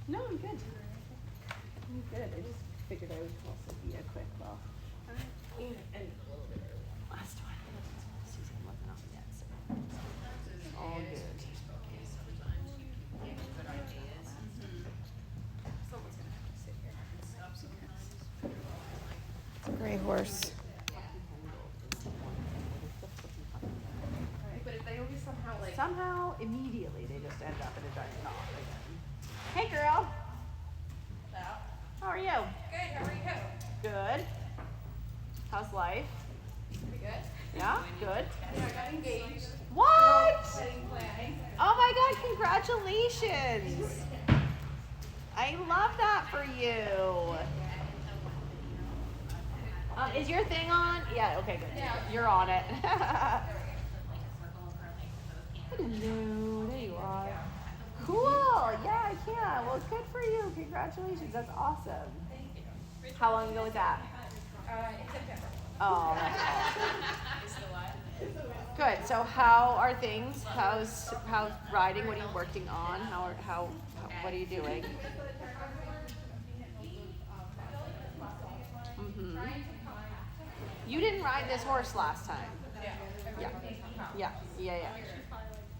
No, I'm good. I'm good. I just figured I would also be a quick well. And a little bit early. Last one. Susan wasn't on yet, so it's all good. Someone's gonna have to sit here and stop some. It's a gray horse. But if they always somehow immediately they just end up in a giant knot again. Hey girl. Hello. How are you? Good, how are you? Good. How's life? Pretty good. Yeah, good. Yeah, I got engaged. What? Wedding planning. Oh my god, congratulations. I love that for you. Is your thing on? Yeah, okay, good. Yeah. You're on it. Hello, there you are. Cool, yeah, I can. Well, good for you. Congratulations, that's awesome. Thank you. How long ago was that? In September. Oh, that's awesome. Is the what? Good. So how are things? How's riding? What are you working on? What are you doing? Mhm. You didn't ride this horse last time. Yeah.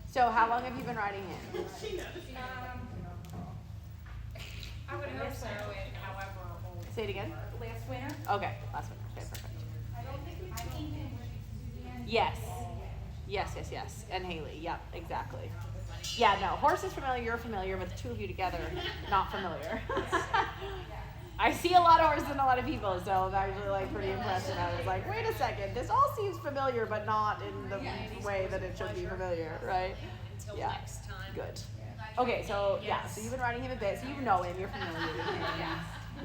So how long have you been riding him? I would hope so, however old. Say it again. Last winter? Okay, last one. Okay, perfect. Yes. And Haley. Yep, exactly. Yeah, no, horse is familiar, you're familiar, but the two of you together, not familiar. I see a lot of horses and a lot of people, so I'm actually like pretty impressed. And I was like, wait a second, this all seems familiar, but not in the way that it should be familiar, right? Until Yeah. next time. Good. Okay, so yeah, so you've been riding him a bit, so you know him, you're familiar with him.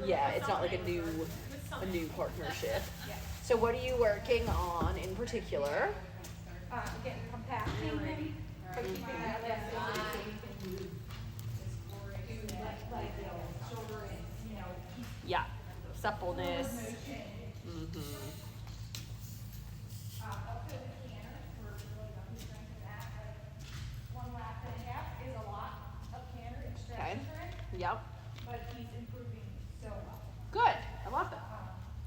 Yeah, it's not like a new partnership. So what are you working on in particular? Getting compacting him. Yeah, suppleness. Mm-hmm. Up to the canter, we're really looking to strengthen that. Like 1 lap and a half is a lot of canter and Okay. stretching for him, Yep. but he's improving so well. Good. I love that.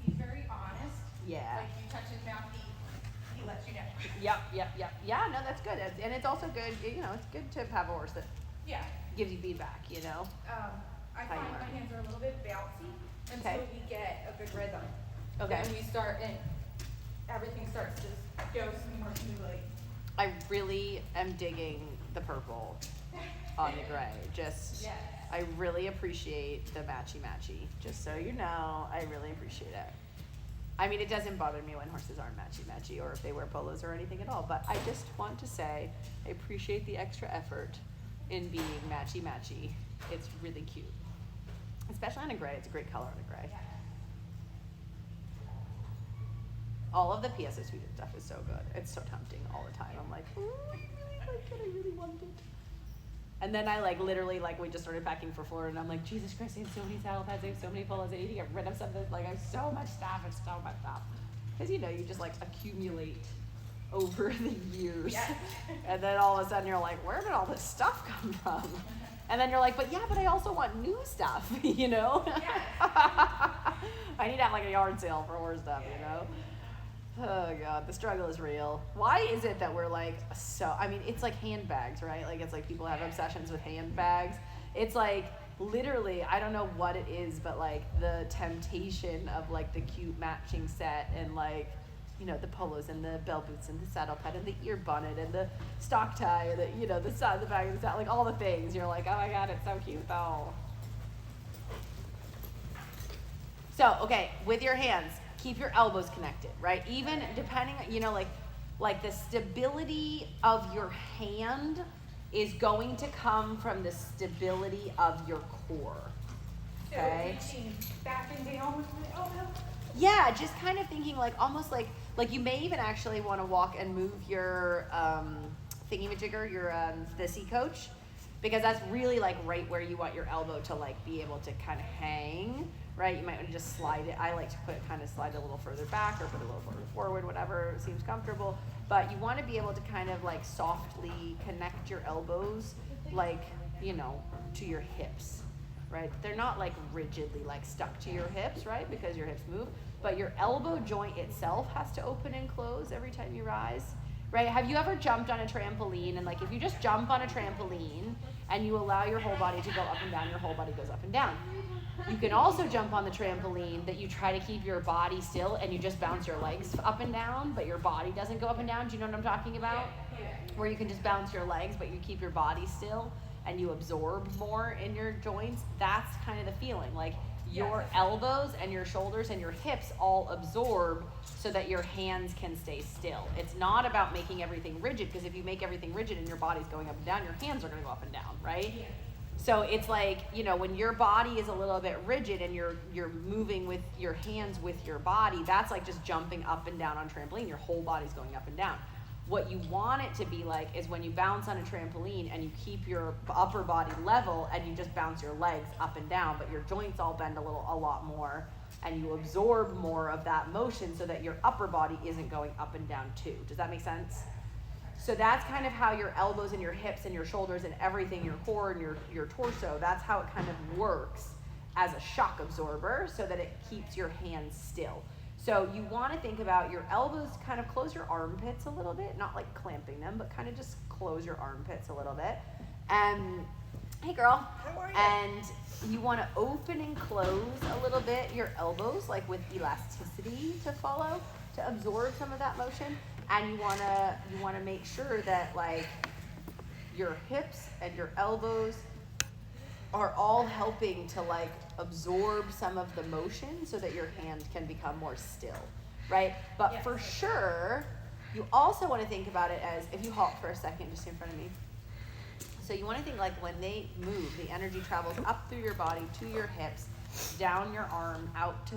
He's very honest. Yeah. Like you touch his mouth, he lets you know. Yep. Yeah, no, that's good. And it's also good, it's good to have a horse that Yeah. gives you feedback, I How you find my learn. hands are a little bit bouncy until Okay. we get a good rhythm. Okay. Then we start and everything starts to go more smoothly. I really am digging the purple on the gray. Just, Yes. I really appreciate the matchy. Just so you know, I really appreciate it. I mean, it doesn't bother me when horses aren't matchy or if they wear polos or anything at all, but I just want to say I appreciate the extra effort in being matchy. It's really cute. Especially on a gray, it's a great color on a gray. All of the PSO Suite stuff is so good. It's so tempting all the time. I'm like, ooh, I really like it, I really want it. And then I literally we just started packing for Florida and I'm like, Jesus Christ, I have so many saddle pads, I have so many polos, I need to get rid of something. I have so much stuff. Because you just accumulate over the years. Yes. And then all of a sudden you're like, where did all this stuff come from? And then you're like, but I also want new stuff, Yes. I need to have a yard sale for horse stuff, Oh God, the struggle is real. Why is it that we're it's like handbags, right? It's like people have obsessions with handbags. It's literally, I don't know what it is, but the temptation of the cute matching set and the polos and the bell boots and the saddle pad and the ear bonnet and the stock tie and the side, the back of the saddle, all the things. You're like, oh my God, it's so cute though. So, okay, with your hands, keep your elbows connected, right? Even depending, the stability of your hand is going to come from the stability of your core. Okay? So reaching back and down with my elbow. Yeah, just kind of thinking almost like you may even actually want to walk and move your thingy-majigger, your the C coach, because that's really right where you want your elbow to be able to kind of hang, right? You might want to just slide it. I like to slide it a little further back or put it a little further forward, whatever seems comfortable. But you want to be able to kind of softly connect your elbows to your hips. right? They're not like rigidly like stuck to your hips, right? Because your hips move, but your elbow joint itself has to open and close every time you rise, right? Have you ever jumped on a trampoline, and like if you just jump on a trampoline and you allow your whole body to go up and down, your whole body goes up and down. You can also jump on the trampoline that you try to keep your body still and you just bounce your legs up and down, but your body doesn't go up and down. Do you know what I'm talking about? Where you can just bounce your legs, but you keep your body still and you absorb more in your joints. That's kind of the feeling. Like your elbows and your shoulders and your hips all absorb so that your hands can stay still. It's not about making everything rigid, because if you make everything rigid and your body's going up and down, your hands are going to go up and down, right? Yeah. So it's like, you know, when your body is a little bit rigid and you're moving with your hands with your body, that's like just jumping up and down on trampoline. Your whole body's going up and down. What you want it to be like is when you bounce on a trampoline and you keep your upper body level and you just bounce your legs up and down, but your joints all bend a lot more, and you absorb more of that motion so that your upper body isn't going up and down too. Does that make sense? So that's kind of how your elbows and your hips and your shoulders and everything, your core and your torso, that's how it kind of works as a shock absorber so that it keeps your hands still. So you want to think about your elbows, kind of close your armpits a little bit, not like clamping them, but kind of just close your armpits a little bit. And hey girl. How are you? And you want to open and close a little bit your elbows, like with elasticity to follow, to absorb some of that motion. And you wanna make sure that like your hips and your elbows are all helping to like absorb some of the motion so that your hand can become more still, right? But for sure, you also want to think about it as, if you halt for a second just in front of me. So you want to think like when they move, the energy travels up through your body to your hips, down your arm, out to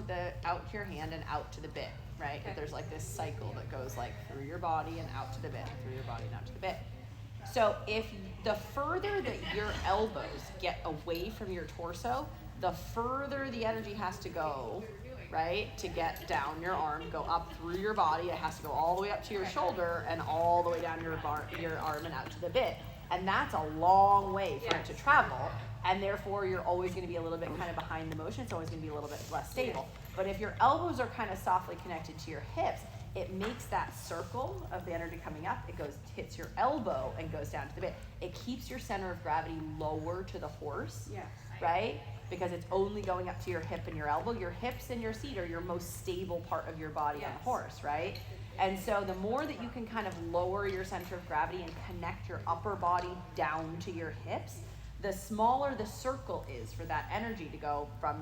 your hand and out to the bit. Right? Okay. There's like this cycle that goes like through your body and out to the bit, through your body and out to the bit. So if the further that your elbows get away from your torso, the further the energy has to go, right? To get down your arm, go up through your body. It has to go all the way up to your shoulder and all the way down your arm and out to the bit. And that's a long way for it to travel. And therefore, you're always going to be a little bit kind of behind the motion. It's always going to be a little bit less stable. But if your elbows are kind of softly connected to your hips, it makes that circle of the energy coming up. It hits your elbow and goes down to the bit. It keeps your center of gravity lower to the horse, right? Because it's only going up to your hip and your elbow. Your hips and your seat are your most stable part of your body on the horse, right? And so the more that you can kind of lower your center of gravity and connect your upper body down to your hips, the smaller the circle is for that energy to go from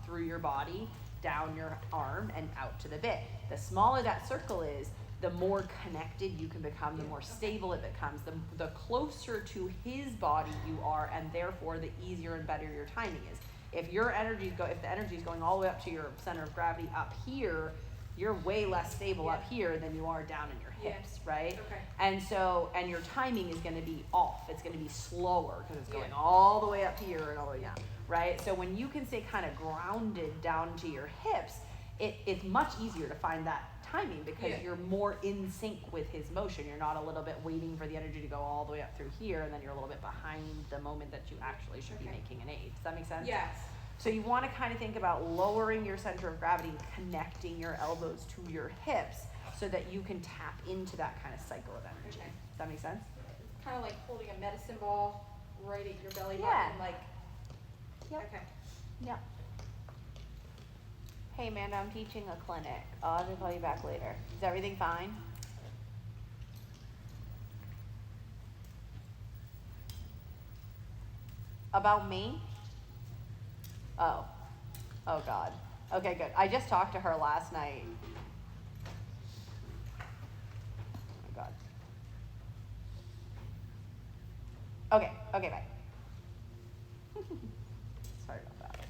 through your body, down your arm, and out to the bit. The smaller that circle is, the more connected you can become, the more stable it becomes, the closer to his body you are, and therefore the easier and better your timing is. If the energy is going all the way up to your center of gravity up here, you're way less stable up here than you are down in your hips, right? Okay. And your timing is going to be off. It's going to be slower because it's going all the way up here and all the way down, right? So when you can stay kind of grounded down to your hips, it's much easier to find that timing because you're more in sync with his motion. You're not a little bit waiting for the energy to go all the way up through here, and then you're a little bit behind the moment that you actually should be making an aid. Does that make sense? Yes. So you want to kind of think about lowering your center of gravity and connecting your elbows to your hips so that you can tap into that kind of cycle of energy. Okay. Does that make sense? Kind of like holding a medicine ball right at your belly button, like. Yep. Okay. Yeah. Hey Amanda, I'm teaching a clinic. I'll have to call you back later. Is everything fine? About me? Oh God. Okay, good. I just talked to her last night. Oh my God. Okay, bye. Sorry about that.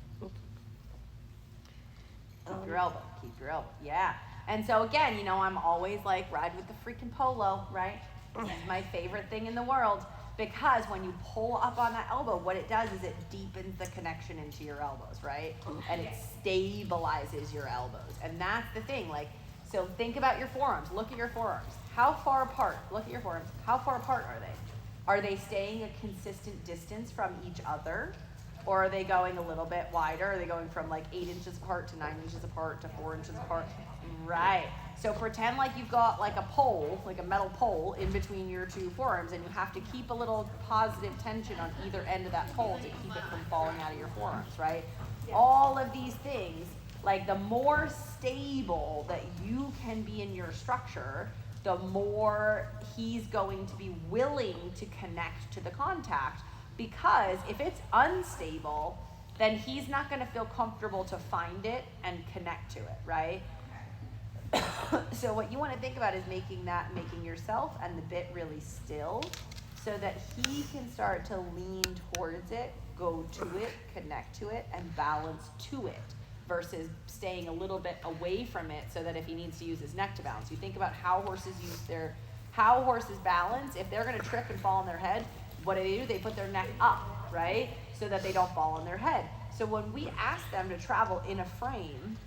Keep your elbow. Yeah. And so again, I'm always like, ride with the freaking polo, right? This is my favorite thing in the world. Because when you pull up on that elbow, what it does is it deepens the connection into your elbows, right? And it stabilizes your elbows. And that's the thing. So think about your forearms. Look at your forearms. How far apart? Look at your forearms. How far apart are they? Are they staying a consistent distance from each other? Or are they going a little bit wider? Are they going from like 8 inches apart to 9 inches apart to 4 inches apart? Right. So pretend like you've got like a pole, like a metal pole in between your two forearms, and you have to keep a little positive tension on either end of that pole to keep it from falling out of your forearms, right? All of these things, like the more stable that you can be in your structure, the more he's going to be willing to connect to the contact. Because if it's unstable, then he's not going to feel comfortable to find it and connect to it, right? So what you want to think about is making yourself and the bit really still so that he can start to lean towards it, go to it, connect to it, and balance to it, versus staying a little bit away from it so that if he needs to use his neck to balance. You think about how horses balance. If they're going to trip and fall on their head, what do? They put their neck up, right? So that they don't fall on their head. So when we ask them to travel in a frame,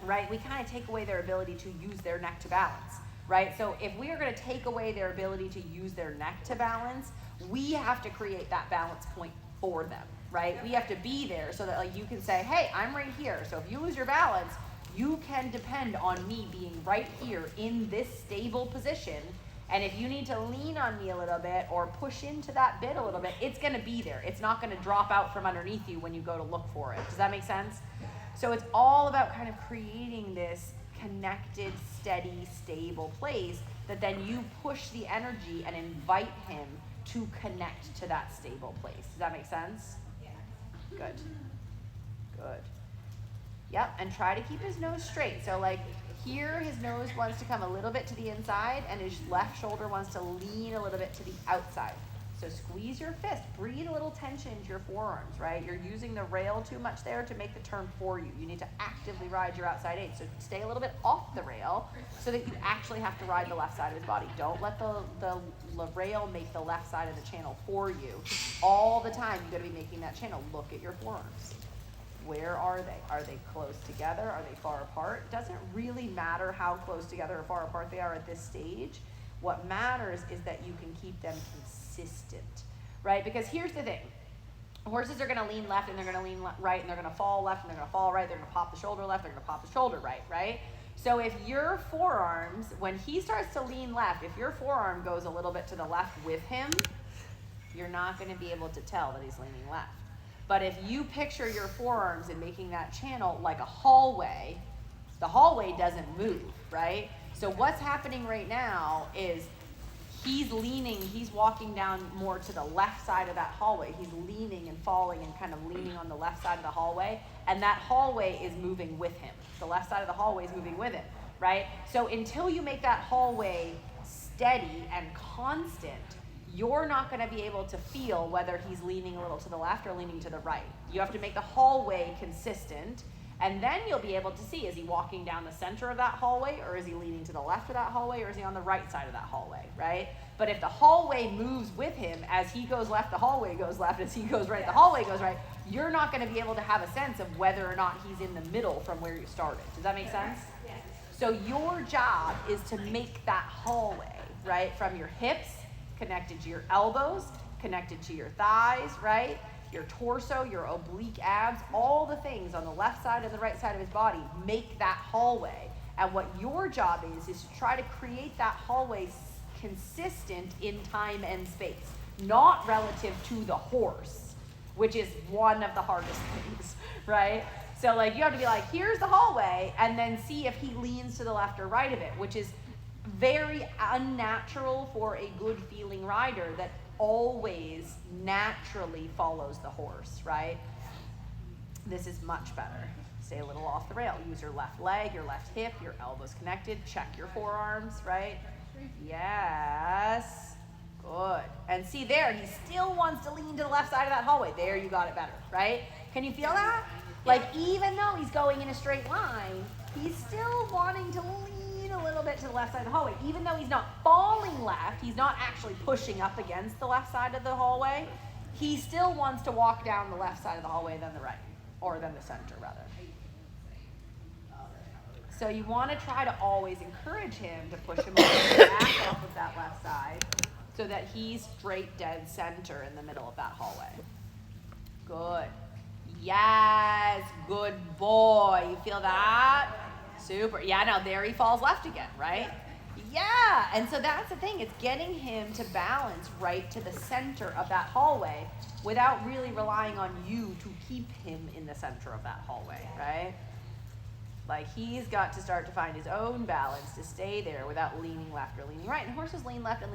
right, we kind of take away their ability to use their neck to balance, right? So if we are going to take away their ability to use their neck to balance, we have to create that balance point for them, right? We have to be there so that like you can say, hey, I'm right here. So if you lose your balance, you can depend on me being right here in this stable position. And if you need to lean on me a little bit or push into that bit a little bit, it's going to be there. It's not going to drop out from underneath you when you go to look for it. Does that make sense? So it's all about kind of creating this connected, steady, stable place that then you push the energy and invite him to connect to that stable place. Does that make sense? Yeah. Good. Good. Yep, and try to keep his nose straight. So like here, his nose wants to come a little bit to the inside and his left shoulder wants to lean a little bit to the outside. So squeeze your fist, breathe a little tension into your forearms, right? You're using the rail too much there to make the turn for you. You need to actively ride your outside eight. So stay a little bit off the rail so that you actually have to ride the left side of his body. Don't let the rail make the left side of the channel for you. All the time, you gotta be making that channel. Look at your forearms. Where are they? Are they close together? Are they far apart? It doesn't really matter how close together or far apart they are at this stage. What matters is that you can keep them consistent, right? Because here's the thing. Horses are going to lean left and they're going to lean right and they're going to fall left and they're going to fall right. They're going to pop the shoulder left. They're going to pop the shoulder right, right? So if your forearms, when he starts to lean left, if your forearm goes a little bit to the left with him, you're not going to be able to tell that he's leaning left. But if you picture your forearms and making that channel like a hallway, the hallway doesn't move, right? So what's happening right now is he's walking down more to the left side of that hallway. He's leaning and falling and kind of leaning on the left side of the hallway, and that hallway is moving with him. The left side of the hallway is moving with him, right? So until you make that hallway steady and constant, you're not going to be able to feel whether he's leaning a little to the left or leaning to the right. You have to make the hallway consistent, and then you'll be able to see, is he walking down the center of that hallway, or is he leaning to the left of that hallway, or is he on the right side of that hallway, right? But if the hallway moves with him, as he goes left, the hallway goes left, as he goes right, the hallway goes right, you're not going to be able to have a sense of whether or not he's in the middle from where you started. Does that make sense? Yes. So your job is to make that hallway, right, from your hips, connected to your elbows, connected to your thighs, right? Your torso, your oblique abs, all the things on the left side and the right side of his body make that hallway. And what your job is to try to create that hallway consistent in time and space, not relative to the horse, which is one of the hardest things, right? So like you have to be like, here's the hallway, and then see if he leans to the left or right of it, which is very unnatural for a good feeling rider that always naturally follows the horse, right? This is much better. Stay a little off the rail. Use your left leg, your left hip, your elbows connected. Check your forearms, right? Yes. Good. And see there, he still wants to lean to the left side of that hallway. There, you got it better, right? Can you feel that? Like even though he's going in a straight line, he's still wanting to lean a little bit to the left side of the hallway. Even though he's not falling left, he's not actually pushing up against the left side of the hallway, he still wants to walk down the left side of the hallway than the right, or than the center rather. So you want to try to always encourage him to push him back off of that left side so that he's straight dead center in the middle of that hallway. Good. Yes, good boy. You feel that? Super. Yeah, now there he falls left again, right? Yeah, and so that's the thing. It's getting him to balance right to the center of that hallway without really relying on you to keep him in the center of that hallway, right? Like he's got to start to find his own balance to stay there without leaning left or leaning right. And horses lean left and lean